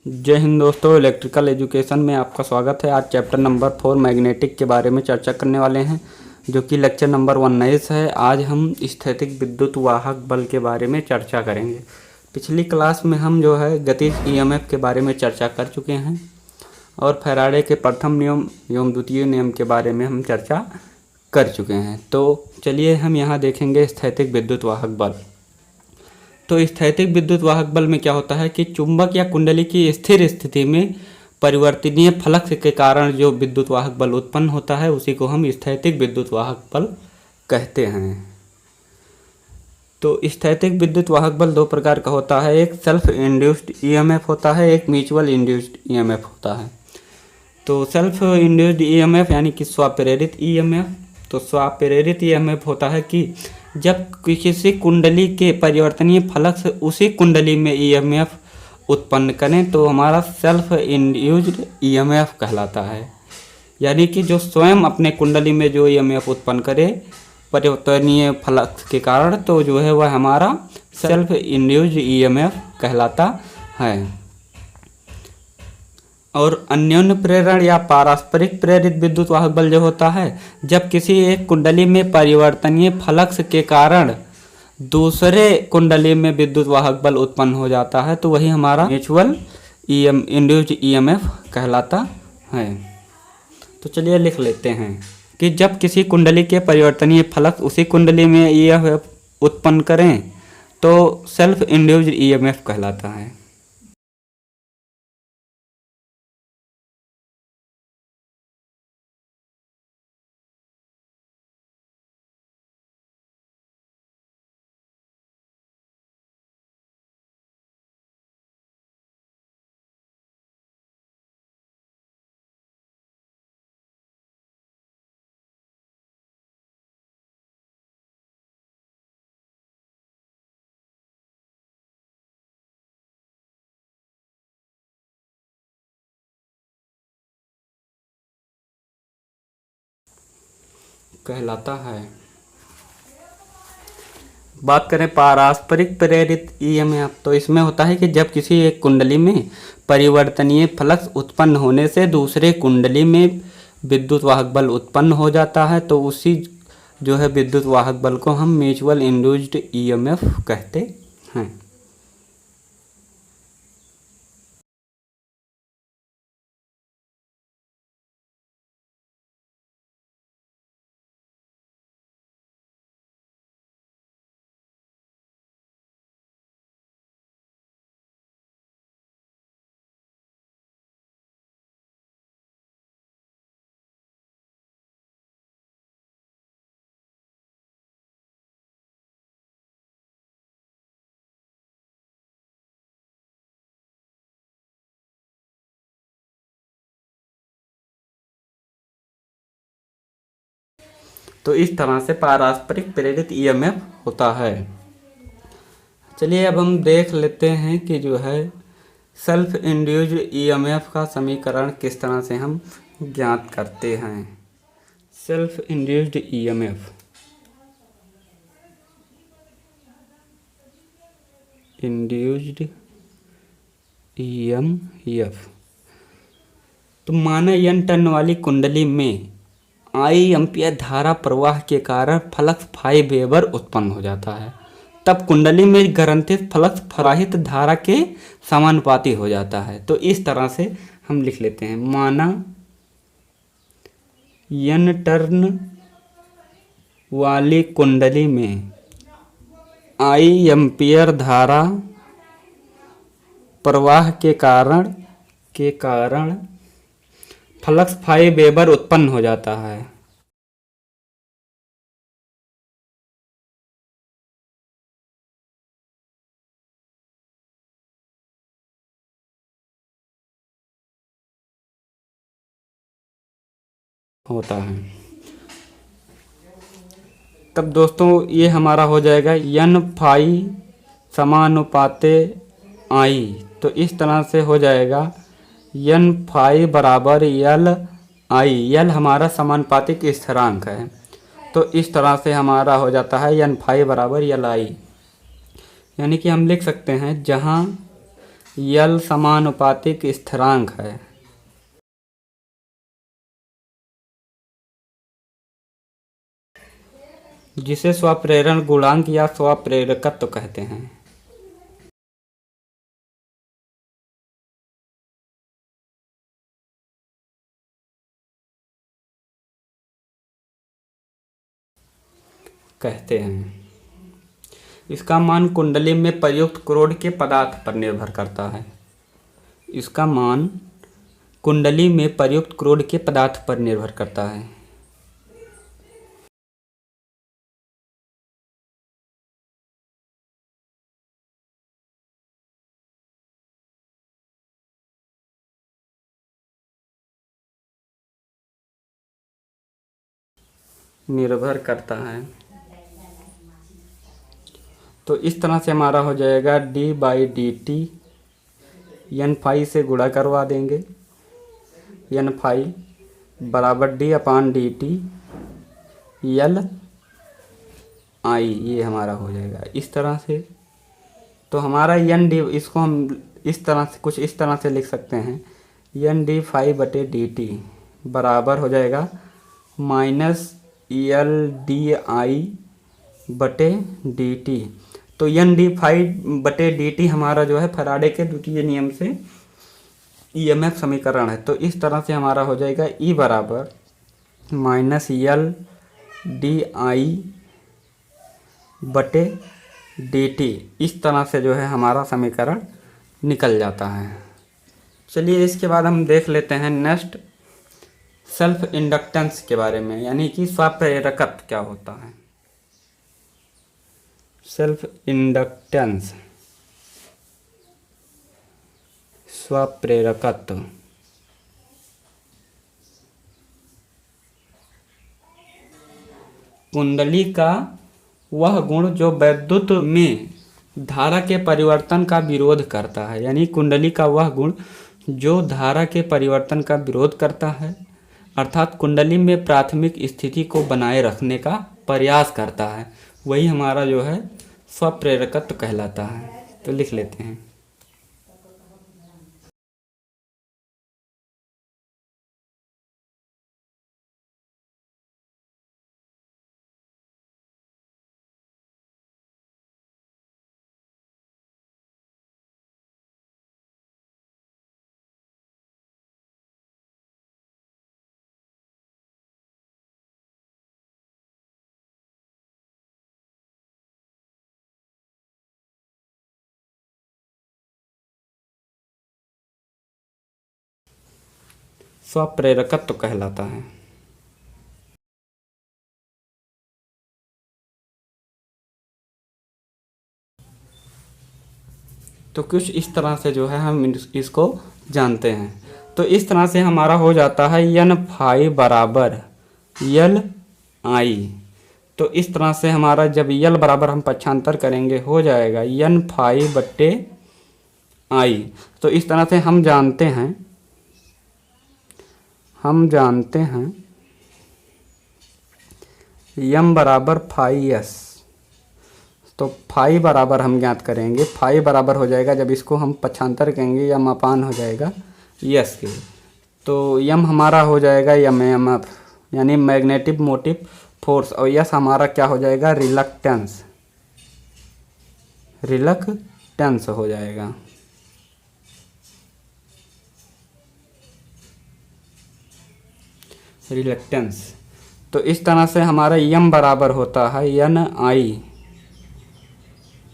जय हिंद दोस्तों, electrical education में आपका स्वागत है। आज चैप्टर नंबर 4 मैग्नेटिक के बारे में चर्चा करने वाले हैं, जो कि लेक्चर नंबर 19 है। आज हम स्थैतिक विद्युत वाहक बल के बारे में चर्चा करेंगे। पिछली क्लास में हम जो है गतिज ईएमएफ के बारे में चर्चा कर चुके हैं और फैराडे के प्रथम नियम एवं द्वितीय नियम के बारे में हम चर्चा कर चुके हैं। तो चलिए हम यहाँ देखेंगे स्थैतिक विद्युत वाहक बल। तो स्थैतिक विद्युत वाहक बल में क्या होता है कि चुंबक या कुंडली की स्थिर स्थिति में परिवर्तनीय फ्लक्स के कारण जो विद्युत वाहक बल उत्पन्न होता है उसी को हम स्थैतिक विद्युत वाहक बल कहते हैं। तो स्थैतिक विद्युत वाहक बल दो प्रकार का होता है, एक सेल्फ इंड्यूस्ड ईएमएफ होता है, एक म्यूचुअल इंड्यूस्ड ईएमएफ होता है। तो सेल्फ इंड्यूस्ड ईएमएफ यानी कि स्वप्रेरित ईएमएफ। तो स्वप्रेरित ईएमएफ होता है कि जब किसी कुंडली के परिवर्तनीय फ्लक्स उसी कुंडली में ईएमएफ उत्पन्न करें तो हमारा सेल्फ इंड्यूस्ड ईएमएफ कहलाता है। यानी कि जो स्वयं अपने कुंडली में जो ईएमएफ उत्पन्न करे परिवर्तनीय फ्लक्स के कारण, तो जो है वह हमारा सेल्फ इंड्यूस्ड ईएमएफ कहलाता है। और अन्योन्य प्रेरण या पारस्परिक प्रेरित विद्युत वाहक बल जो होता है, जब किसी एक कुंडली में परिवर्तनीय फ्लक्स के कारण दूसरे कुंडली में विद्युत वाहक बल उत्पन्न हो जाता है, तो वही हमारा म्यूचुअल इंड्यूस्ड ईएमएफ कहलाता है। तो चलिए लिख लेते हैं कि जब किसी कुंडली के परिवर्तनीय फ्लक्स उसी कुंडली में ईएमएफ उत्पन्न करें तो सेल्फ इंड्यूस्ड ईएमएफ कहलाता है। कहलाता है। बात करें पारस्परिक प्रेरित ईएमएफ, तो इसमें होता है कि जब किसी एक कुंडली में परिवर्तनीय फ्लक्स उत्पन्न होने से दूसरे कुंडली में विद्युत वाहक बल उत्पन्न हो जाता है, तो उसी जो है विद्युत वाहक बल को हम म्यूचुअल इंड्यूस्ड ईएमएफ कहते हैं। तो इस तरह से पारस्परिक प्रेरित ईएमएफ होता है। चलिए अब हम देख लेते हैं कि जो है सेल्फ इंड्यूस्ड ईएमएफ का समीकरण किस तरह से हम ज्ञात करते हैं। Self induced EMF induced EMF, तो माना n टन वाली कुंडली में I एम्पियर धारा प्रवाह के कारण फ्लक्स 5 वेबर उत्पन्न हो जाता है। तब कुंडली में ग्रंथित फ्लक्स प्रवाहित धारा के समानुपाती हो जाता है। तो इस तरह से हम लिख लेते हैं, माना n टर्न वाली कुंडली में I एम्पियर धारा प्रवाह के कारण फ्लक्स 5 वेबर उत्पन्न हो जाता है। तब दोस्तों ये हमारा हो जाएगा n फाई समानुपाते I। तो इस तरह से हो जाएगा n फाई बराबर L I। L हमारा समानुपातिक स्थिरांक है, तो इस तरह से हमारा हो जाता है n फाई बराबर L I। यानी कि हम लिख सकते हैं जहाँ यल समानुपातिक स्थिरांक है। जिसे स्वप्रेरण गुणांक या स्वप्रेरकत्व कहते हैं। इसका मान कुंडली में प्रयुक्त क्रोड के पदार्थ पर निर्भर करता है। इसका मान कुंडली में प्रयुक्त क्रोड के पदार्थ पर निर्भर करता है। निर्भर करता है। तो इस तरह से हमारा हो जाएगा d/dt, n फाई से गुणा करवा देंगे, n फाई बराबर d/dt L I, ये हमारा हो जाएगा इस तरह से। तो हमारा इसको हम इस तरह से कुछ इस तरह से लिख सकते हैं, n/dt बराबर हो जाएगा -LdI/dt। तो n/dt हमारा जो है फैराडे के द्वितीय नियम से EMF समीकरण है। तो इस तरह से हमारा हो जाएगा E बराबर -LdI/dt। इस तरह से जो है हमारा समीकरण निकल जाता है। चलिए इसके बाद हम देख लेते हैं नेक्स्ट सेल्फ इंडक्टेंस के बारे में, यानी कि स्वप्रेरकत्व क्या होता है। सेल्फ इंडक्टेंस, स्वप्रेरकत्व। कुंडली का वह गुण जो वैद्युत में धारा के परिवर्तन का विरोध करता है, यानी कुंडली का वह गुण जो धारा के परिवर्तन का विरोध करता है, अर्थात कुंडली में प्राथमिक स्थिति को बनाए रखने का प्रयास करता है, वही हमारा जो है स्वप्रेरकत्व कहलाता है। तो लिख लेते हैं। स्वप्रेरकत्व कहलाता है। तो कुछ इस तरह से जो है हम इसको जानते हैं। तो इस तरह से हमारा हो जाता है n फाई बराबर L I। तो इस तरह से हमारा जब L बराबर हम पक्षांतर करेंगे हो जाएगा n फाई बट्टे I। तो इस तरह से हम जानते हैं m बराबर फाई s। तो फाई बराबर हम ज्ञात करेंगे, फाई बराबर हो जाएगा जब इसको हम पक्षांतर करेंगे यम अपान हो जाएगा यस के। तो यम हमारा हो जाएगा MMF, यानी मैग्नेटिक मोटिव फोर्स, और यस हमारा क्या हो जाएगा रिलक्टेंस हो जाएगा। रिलक्टेंस। तो इस तरह से हमारा यम बराबर होता है NI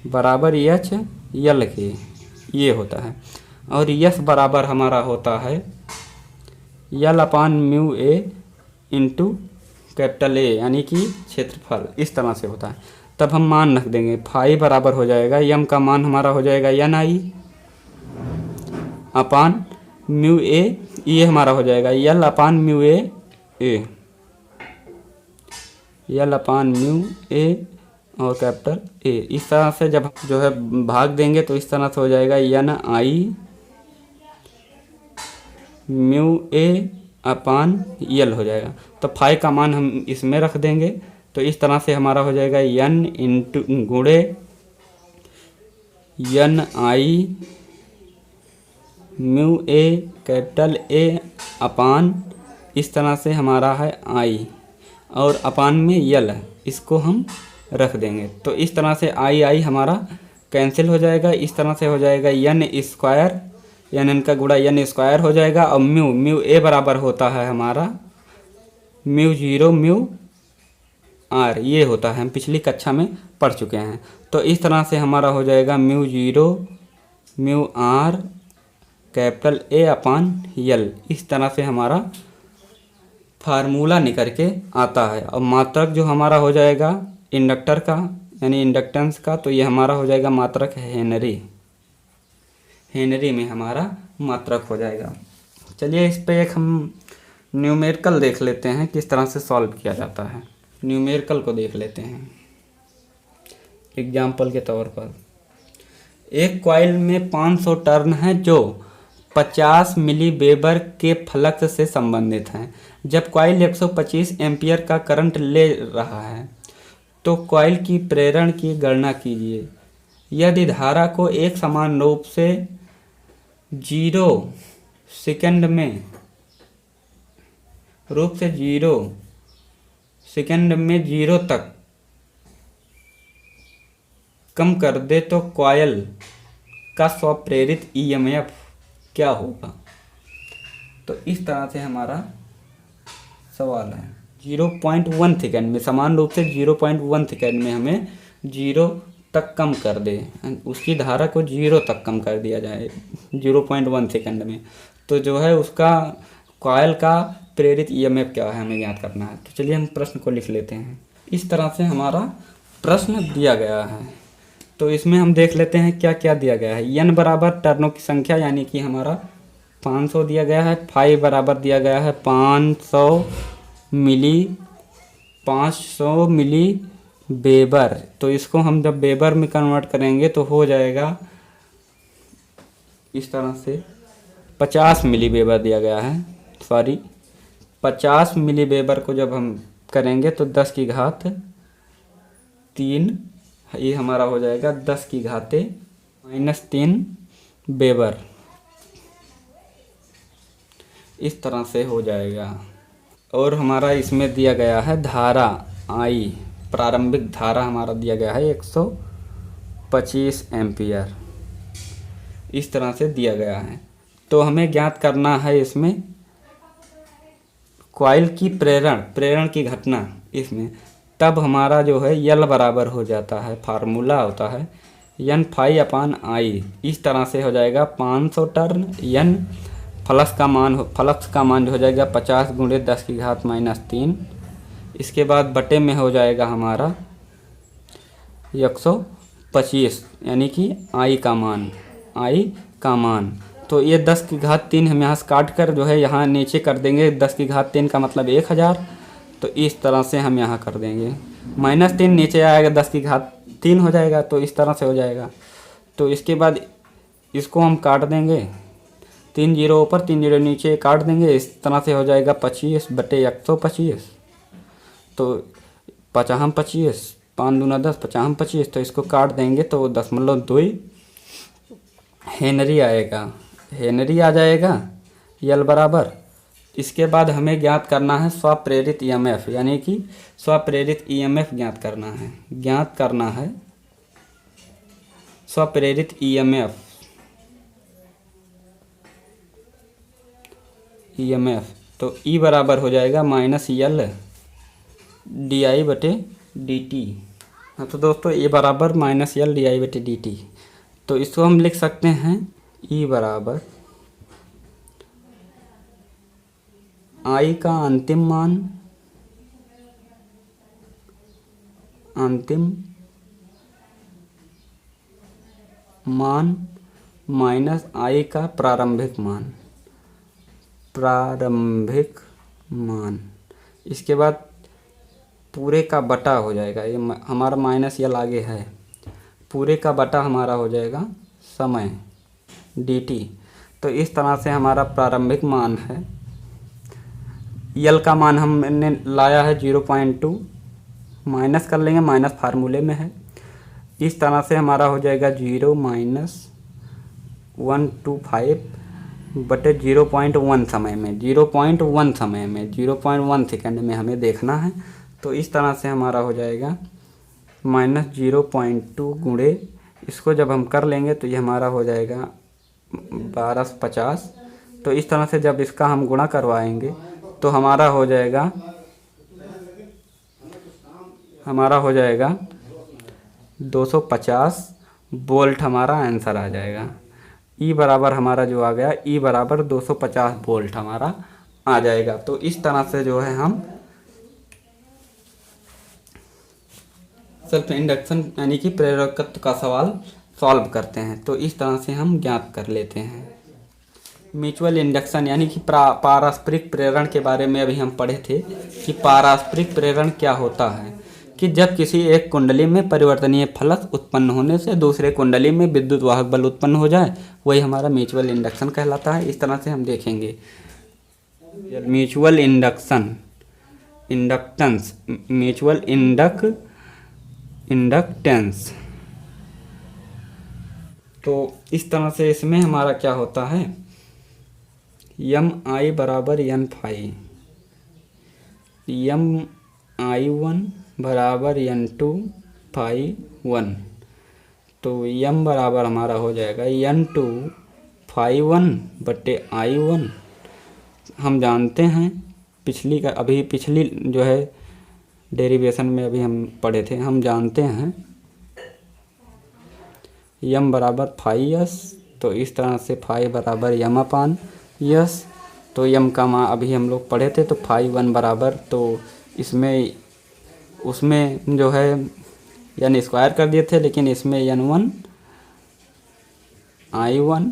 बराबर H L के, ये होता है। और यस बराबर हमारा होता है L upon mu A into capital A, यानी कि क्षेत्रफल, इस तरह से होता है। तब हम मान रख देंगे, फाई बराबर हो जाएगा यम का मान हमारा हो जाएगा NI अपान म्यू A, ये हमारा हो जाएगा L upon mu A L upon mu A और कैपिटल A। इस तरह से जब जो है भाग देंगे तो इस तरह से हो जाएगा NI mu A upon L हो जाएगा। तो फाई का मान हम इसमें रख देंगे, तो इस तरह से हमारा हो जाएगा n इंटू गुणे NI mu A capital A upon इस तरह से हमारा है आई और अपान में यल है, इसको हम रख देंगे। तो इस तरह से आई आई हमारा कैंसिल हो जाएगा। इस तरह से हो जाएगा यन स्क्वायर, यन का गुणा यन स्क्वायर हो जाएगा। और म्यू ए बराबर होता है हमारा म्यू जीरो म्यू आर, ये होता है, हम पिछली कक्षा में पढ़ चुके हैं। तो इस तरह से हमारा हो जाएगा mu zero mu R capital A upon L. इस तरह से हमारा फार्मूला निकल के आता है। और मात्रक जो हमारा हो जाएगा इंडक्टर का यानी इंडक्टेंस का, तो ये हमारा हो जाएगा मात्रक हेनरी, हेनरी में हमारा मात्रक हो जाएगा। चलिए इस पे एक हम न्यूमेरिकल देख लेते हैं किस तरह से सॉल्व किया जाता है। न्यूमेरिकल को देख लेते हैं एग्जाम्पल के तौर पर। एक कॉइल में 500 टर्न है जो 50 मिली वेबर के फ्लक्स से संबंधित हैं। जब कॉइल 125 एम्पियर का करंट ले रहा है तो कॉइल की प्रेरण की गणना कीजिए। यदि धारा को एक समान रूप से 0 सेकंड में 0 तक कम कर दे तो कॉइल का स्वप्रेरित ईएमएफ क्या होगा। तो इस तरह से हमारा सवाल है। 0.1 सेकेंड में, समान रूप से 0.1 सेकेंड में हमें 0 तक कम कर दे, उसकी धारा को 0 तक कम कर दिया जाए 0.1 सेकेंड में, तो जो है उसका कॉइल का प्रेरित ईएमएफ क्या है हमें ज्ञात करना है। तो चलिए हम प्रश्न को लिख लेते हैं। इस तरह से हमारा प्रश्न दिया गया है। तो इसमें हम देख लेते हैं क्या क्या दिया गया है। एन बराबर टर्नों की संख्या यानी कि हमारा 500 दिया गया है। फाइव बराबर दिया गया है 500 मिली वेबर। तो इसको हम जब वेबर में कन्वर्ट करेंगे तो हो जाएगा इस तरह से 50 मिली वेबर दिया गया है। 50 मिली वेबर को जब हम करेंगे तो 10 की घात 3, ये हमारा हो जाएगा 10 की घाते -3 वेबर। इस तरह से हो जाएगा। और हमारा इसमें दिया गया है धारा आई, प्रारंभिक धारा हमारा दिया गया है 125 एम्पियर। इस तरह से दिया गया है। तो हमें ज्ञात करना है इसमें कॉइल की प्रेरण की घटना इसमें। तब हमारा जो है यल बराबर हो जाता है, फार्मूला होता है एन फाई अपान आई। इस तरह से हो जाएगा 500 टर्न एन फ्लक्स का मान जो हो जाएगा 50 गुणे 10 की घात -3। इसके बाद बटे में हो जाएगा हमारा 125 यानी कि आई का मान। तो ये 10 की घात 3 हम यहाँ से काट कर जो है यहाँ नीचे कर देंगे। 10 की घात 3 का मतलब 1000। तो इस तरह से हम यहाँ कर देंगे। -3 नीचे आएगा 10 की घात 3 हो जाएगा। तो इस तरह से हो जाएगा। तो इसके बाद इसको हम काट देंगे, 3 0 ऊपर 3 0 नीचे काट देंगे। इस तरह से हो जाएगा 25 बटे 125। तो 50 25 5 दूना 10 50 25। तो इसको काट देंगे तो 0.2 हेनरी आएगा, हेनरी आ जाएगा यल बराबर। इसके बाद हमें ज्ञात करना है स्वप्रेरित ईएमएफ यानी कि स्वप्रेरित ईएमएफ ज्ञात करना है स्वप्रेरित ईएमएफ तो ई बराबर हो जाएगा -यल डी बटे डी टी। हाँ तो दोस्तों ए बराबर -यल डी बटे डी टी। तो इसको हम लिख सकते हैं ई बराबर आई का अंतिम मान माइनस आई का प्रारंभिक मान। इसके बाद पूरे का बटा हो जाएगा, ये हमारा -यल आगे है, पूरे का बटा हमारा हो जाएगा समय dt। तो इस तरह से हमारा प्रारंभिक मान है। यल का मान हमने लाया है 0.2, माइनस कर लेंगे, माइनस फार्मूले में है। इस तरह से हमारा हो जाएगा 0 -125 बटे 0.1 समय में, 0.1 समय में, 0.1 सेकेंड में हमें देखना है। तो इस तरह से हमारा हो जाएगा -0.2 गुणे, इसको जब हम कर लेंगे तो ये हमारा हो जाएगा 1250। तो इस तरह से जब इसका हम गुणा करवाएंगे तो हमारा हो जाएगा 250 वोल्ट हमारा आंसर आ जाएगा। ई बराबर हमारा जो आ गया, ई बराबर 250 वोल्ट हमारा आ जाएगा। तो इस तरह से जो है हम सेल्फ इंडक्शन यानी कि प्रेरकत्व का सवाल सॉल्व करते हैं। तो इस तरह से हम ज्ञात कर लेते हैं। म्यूचुअल इंडक्शन यानी कि पारस्परिक प्रेरण के बारे में अभी हम पढ़े थे कि पारस्परिक प्रेरण क्या होता है, कि जब किसी एक कुंडली में परिवर्तनीय फलक उत्पन्न होने से दूसरे कुंडली में विद्युत वाहक बल उत्पन्न हो जाए, वही हमारा म्यूचुअल इंडक्शन कहलाता है। इस तरह से हम देखेंगे म्यूचुअल इंडक्टेंस, म्यूचुअल इंडक्टेंस। तो इस तरह से इसमें हमारा क्या होता है, MI बराबर N∅, MI1 बराबर N2∅1। तो M बराबर हमारा हो जाएगा N2∅1 बटे I1। हम जानते हैं पिछली जो है डेरिवेशन में अभी हम पढ़े थे, हम जानते हैं M बराबर ∅S। तो इस तरह से ∅ बराबर M/S। तो M का मान अभी हम लोग पढ़े थे, तो ∅1 बराबर, तो इसमें उसमें जो है N स्क्वायर कर दिए थे, लेकिन इसमें N1 I1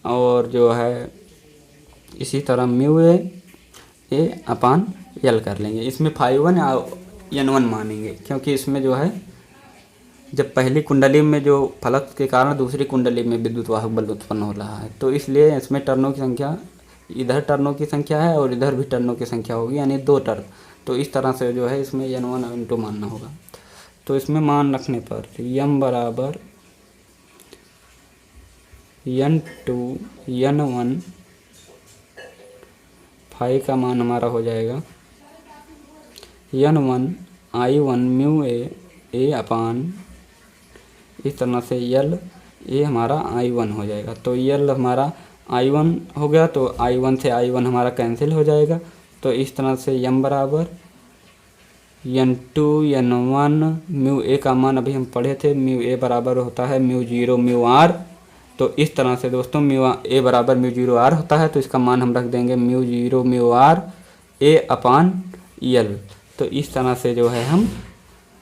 और जो है इसी तरह μA/L कर लेंगे। इसमें ∅1 N1 मानेंगे, क्योंकि इसमें जो है जब पहली कुंडली में जो फलक के कारण दूसरी कुंडली में विद्युत वाहक बल उत्पन्न हो रहा है, तो इसलिए इसमें टर्नों की संख्या, इधर टर्नों की संख्या है और इधर भी टर्नों की संख्या होगी, यानी 2 टर्न। तो इस तरह से जो है इसमें N1 N2 मानना होगा। तो इसमें मान रखने पर M बराबर N2 N1, फाई का मान हमारा हो जाएगा N1 I1 μA/, इस तरह से L ये हमारा I1 हो जाएगा। तो L हमारा I1 हो गया, तो I1 से I1 हमारा कैंसिल हो जाएगा। तो इस तरह से M बराबर N2 N1 μA का मान अभी हम पढ़े थे, μA बराबर होता है μ0 μr। तो इस तरह से दोस्तों A बराबर μ0 r होता है, तो इसका मान हम रख देंगे μ0 μr A/L। तो इस तरह से जो है हम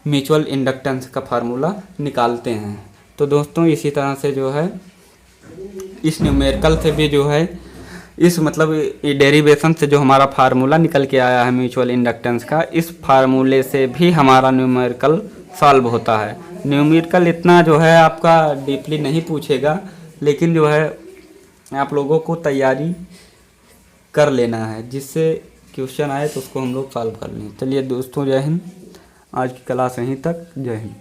म्यूचुअल इंडक्टेंस का फार्मूला निकालते हैं। तो दोस्तों इसी तरह से जो है इस न्यूमेरिकल से भी जो है इस मतलब डेरिवेशन से जो हमारा फार्मूला निकल के आया है म्यूचुअल इंडक्टेंस का, इस फार्मूले से भी हमारा न्यूमेरिकल सॉल्व होता है। न्यूमेरिकल इतना जो है आपका डीपली नहीं पूछेगा, लेकिन जो है आप लोगों को तैयारी कर लेना है, जिससे क्वेश्चन आए तो उसको हम लोग सॉल्व कर लें। चलिए दोस्तों, जय हिंद। आज की क्लास यहीं तक। जय हिंद।